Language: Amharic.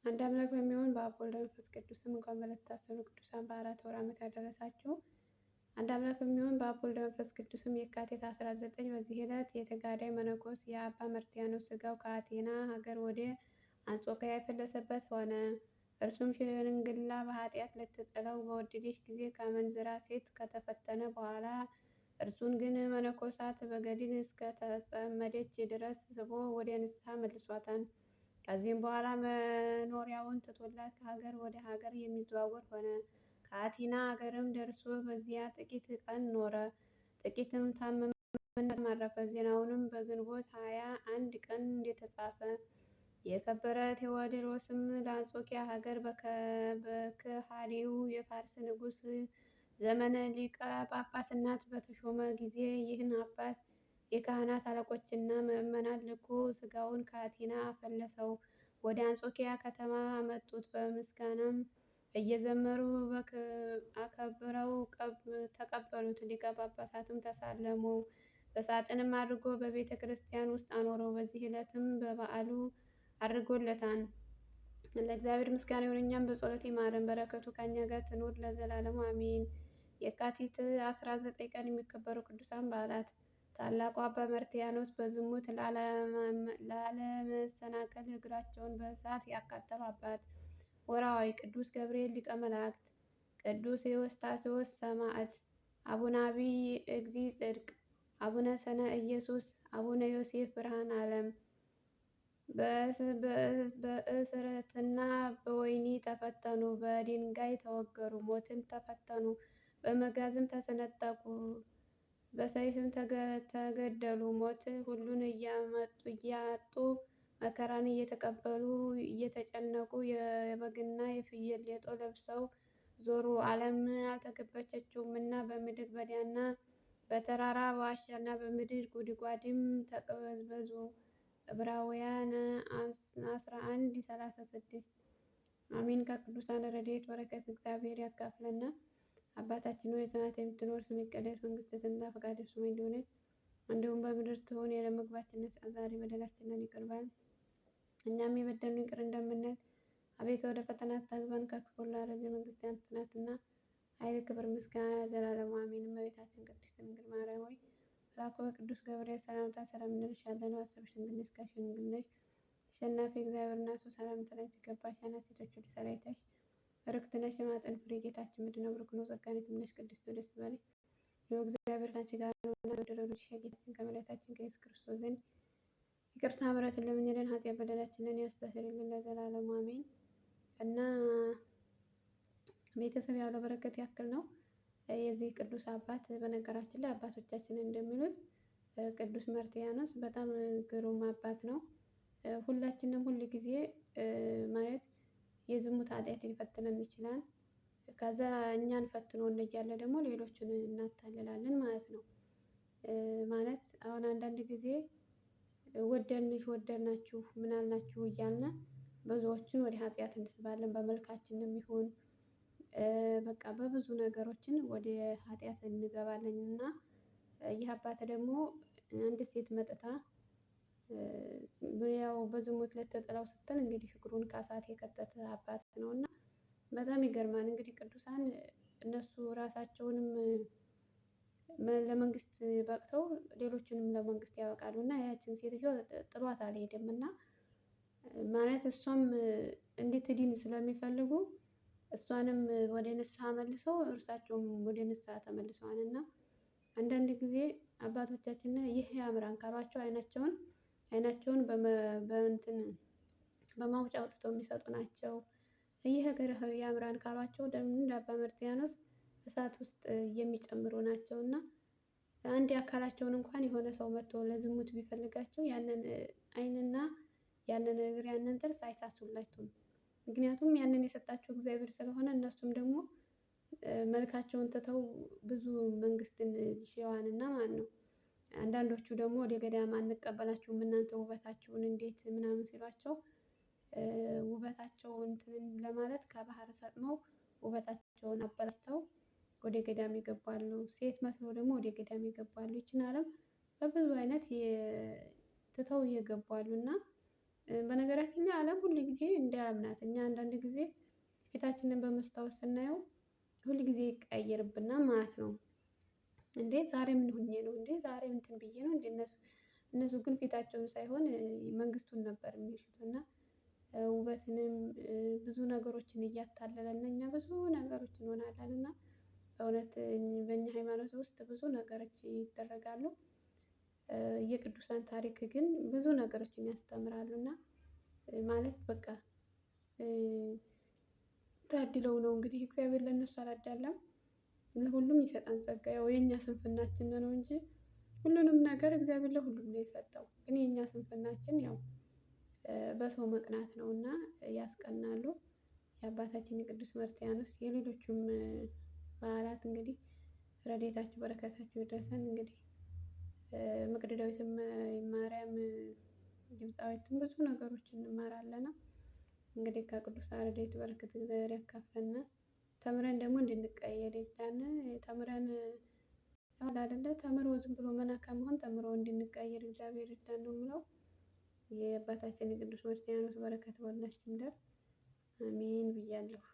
አንድ አምላክ በሚሆን በአብ ወልድ መንፈስ ቅዱስ ስም እንኳን ለታሰሩ ቅዱሳን በዓላት ወር ዓመት ያደረሳችሁ። አንድ አምላክ በሚሆን በአብ ወልድ መንፈስ ቅዱስ ስም የካቲት 19 በዚህ ዕለት የተጋዳይ መነኮስ የአባ መርትያኖስ ሥጋው ከአቴና ሀገር ወደ አንጾኪያ የፈለሰበት ሆነ። እርሱም ሽንግላ በኃጢአት ልትጥለው በወደደች ጊዜ ከአመንዝራ ሴት ከተፈተነ በኋላ እርሱን ግን መነኮሳት በገድል እስከ ተጸመደች ድረስ ስቦ ወደ ንስሐ መልሷታል። ከዚህም በኋላ መኖሪያውን ትቶላት ከሀገር ወደ ሀገር የሚዘዋወር ሆነ። ከአቴና ሀገርም ደርሶ በዚያ ጥቂት ቀን ኖረ። ጥቂትም ታመመና አረፈ። ዜናውንም በግንቦት 21 ቀን እንደተጻፈ የከበረ ቴዎድሮስም ለአንጾኪያ ሀገር በከሃዲው የፋርስ ንጉሥ ዘመነ ሊቀ ጳጳስነት በተሾመ ጊዜ ይህን አባት የካህናት አለቆችና ምዕመናን ልኮ ሥጋውን ከአቴና አፈለሰው። ወደ አንጾኪያ ከተማ አመጡት። በምስጋናም እየዘመሩ አከብረው ተቀበሉት። ሊቀ ጳጳሳትም ተሳለሙ። በሳጥንም አድርጎ በቤተ ክርስቲያን ውስጥ አኖረው። በዚህ ዕለትም በበዓሉ አድርጎለታል። ለእግዚአብሔር ምስጋና ይሁን፣ እኛም በጸሎት ይማረን፣ በረከቱ ከእኛ ጋር ትኑር ለዘላለሙ አሜን። የካቲት 19 ቀን የሚከበሩ ቅዱሳን በዓላት ታላቁ አባ መርትያኖስ በዝሙት ላለመሰናከል እግራቸውን በእሳት ያቃጠሉ አባት። ወርኃዊ ቅዱስ ገብርኤል ሊቀ መላእክት፣ ቅዱስ ኤዎስጣቴዎስ ሰማዕት፣ አቡነ አቢይ እግዚእ ጽድቅ፣ አቡነ ሰነ ኢየሱስ፣ አቡነ ዮሴፍ ብርሃነ ዓለም። በእስረትና በወህኒ ተፈተኑ፣ በድንጋይ ተወገሩ፣ ሞትን ተፈተኑ፣ በመጋዝም ተሰነጠቁ፣ በሰይፍም ተገደሉ። ሞት ሁሉን እያጡ መከራን እየተቀበሉ እየተጨነቁ የበግና የፍየል ሌጦ ለብሰው ዞሩ። ዓለም አልተገበቸቸውምና በምድረ በዳና በተራራ በዋሻና በምድር ጉድጓድም ተቅበዘበዙ። ዕብራውያን 11:36 አሜን። ከቅዱሳን ረድኤት በረከት እግዚአብሔር ያካፍለና። አባታችን ሆይ በሰማያት የምትኖር ስምህ ይቀደስ፣ መንግስትህ ትምጣ፣ ፈቃድህ በሰማይ እንደሆነች እንዲሁም በምድር ትሁን። የዕለት ምግባችንን ስጠን ዛሬ፣ በደላችንን ይቅር በለን እኛም የበደሉንን ይቅር እንደምንል። አቤቱ ወደ ፈተና አታግባን ከክፉ ሁሉ አድነን፣ መንግስት ያንተ ናትና ኃይል፣ ክብር፣ ምስጋና ለዘላለሙ አሜን። እመቤታችን ቅድስት ድንግል ማርያም ሆይ መልአኩ በቅዱስ ገብርኤል ሰላምታ ሰላም እንልሻለን። በሐሳብሽ ድንግል ነሽ፣ ከሥጋሽም ድንግል ነሽ። አሸናፊ እግዚአብሔር እናቱ ሰላምታ ላንቺ ይገባሻል። ሴቶች ሁሉ ተለይተሽ ብርክት ነሽ፣ የማኅፀንሽ ፍሬ ጌታችን ምንድን ነው? ብሩክ ነው፣ ጸጋን የተመላሽ ቅድስት ሆይ ደስ ይበልሽ፣ እግዚአብሔር ከአንቺ ጋር ነውና፣ የተወደደው ልጅሽ ከጌታችን ከመድኃኒታችን ከኢየሱስ ክርስቶስ ዘንድ ይቅርታ ምሕረትን ለምኝልን፣ ኃጢአት በደላችንን ያስተሰርይልን ለዘላለሙ አሜን። እና ቤተሰብ ያው ለበረከት ያክል ነው የዚህ ቅዱስ አባት። በነገራችን ላይ አባቶቻችን እንደሚሉት ቅዱስ መርትያኖስ በጣም ግሩም አባት ነው። ሁላችንም ሁል ጊዜ ማለት የዝሙት ኃጢአት ሊፈትነን ይችላል። ከዛ እኛን ፈትኖን እያለ ደግሞ ሌሎችን እናታልላለን ማለት ነው። ማለት አሁን አንዳንድ ጊዜ ወደንሽ ወደናችሁ ምን አልናችሁ እያልን ብዙዎችን ወደ ኃጢአት እንስባለን። በመልካችንም ይሁን በቃ በብዙ ነገሮችን ወደ ኃጢአት እንገባለን። እና ይህ አባት ደግሞ አንድ ሴት መጥታ ያው በዝሙት ልትጥለው ስትል እንግዲህ እግሩን ከእሳት የከተተ አባት ነው። እና በጣም ይገርማል። እንግዲህ ቅዱሳን እነሱ ራሳቸውንም ለመንግስት በቅተው ሌሎችንም ለመንግስት ያበቃሉ። እና ያችን ሴትዮ ጥሏት አልሄደም። እና ማለት እሷም እንድትድን ስለሚፈልጉ እሷንም ወደ ንስሐ መልሰው እርሳቸውም ወደ ንስሐ ተመልሰዋል። እና አንዳንድ ጊዜ አባቶቻችን ይህ ያምራን ካሏቸው አይናቸውን በእንትን በማውጫ አውጥተው የሚሰጡ ናቸው። ይህ እግር ያምራን ካሏቸው ደግሞ እንደ አባ መርትያኖስ እሳት ውስጥ የሚጨምሩ ናቸው። እና አንድ አካላቸውን እንኳን የሆነ ሰው መጥቶ ለዝሙት ቢፈልጋቸው ያንን አይንና ያንን እግር ያንን ጥርስ አይሳሱላቸውም። ምክንያቱም ያንን የሰጣቸው እግዚአብሔር ስለሆነ። እነሱም ደግሞ መልካቸውን ትተው ብዙ መንግስትን ሸዋንና ማን ነው። አንዳንዶቹ ደግሞ ወደ ገዳም አንቀበላችሁም እናንተ ውበታችሁን እንዴት ምናምን ሲሏቸው ውበታቸውን እንትን ለማለት ከባህር ሰጥመው ውበታቸውን አበላሽተው ወደ ገዳም ይገባሉ። ሴት መስለው ደግሞ ወደ ገዳም ይገባሉ። ይችን ዓለም በብዙ አይነት ትተው ይገባሉ። እና በነገራችን ላይ ዓለም ሁሉ ጊዜ እንዲያምናት። እኛ አንዳንድ ጊዜ ፊታችንን በመስታወት ስናየው ሁል ጊዜ ይቀያየርብና ማለት ነው። እንዴ ዛሬ ምን ሆኜ ነው እንዴ ዛሬ እንትን ብዬ ነው እንዴ? እነሱ ግን ፊታቸውን ሳይሆን መንግስቱን ነበር የሚሹት። እና ውበትንም ብዙ ነገሮችን እያታለለን እኛ ብዙ ነገሮች እንሆናለን። እና በእውነት በእኛ ሃይማኖት ውስጥ ብዙ ነገሮች ይደረጋሉ። የቅዱሳን ታሪክ ግን ብዙ ነገሮችን ያስተምራሉ። እና ማለት በቃ ታድለው ነው እንግዲህ እግዚአብሔር ለእነሱ አላዳላም። ለሁሉም ይሰጣን ጸጋ። ያው የኛ ስንፍናችን ነው እንጂ ሁሉንም ነገር እግዚአብሔር ለሁሉም ነው የሰጠው። ግን የኛ ስንፍናችን ያው በሰው መቅናት ነውና ያስቀናሉ። የአባታችን የቅዱስ መርትያኖስ የሌሎቹም በዓላት እንግዲህ ረድኤታቸው በረከታቸው ይድረሰን። እንግዲህ መቅደላዊትም ማርያም ግብፃዊትም ብዙ ነገሮችን እንማራለን። እንግዲህ ከቅዱሳን ረድኤት በረከት እግዚአብሔር ያካፍለን። ተምረን ደግሞ እንድንቀየር ይርዳን። ተምረን አለ አይደለ ተምሮ ዝም ብሎ መና ከመሆን ተምሮ እንድንቀየር እግዚአብሔር ይርዳን ነው የምለው። የአባታችን የቅዱስ መርትያኖስ በረከት በሁላችን ይደር። አሜን ብያለሁ።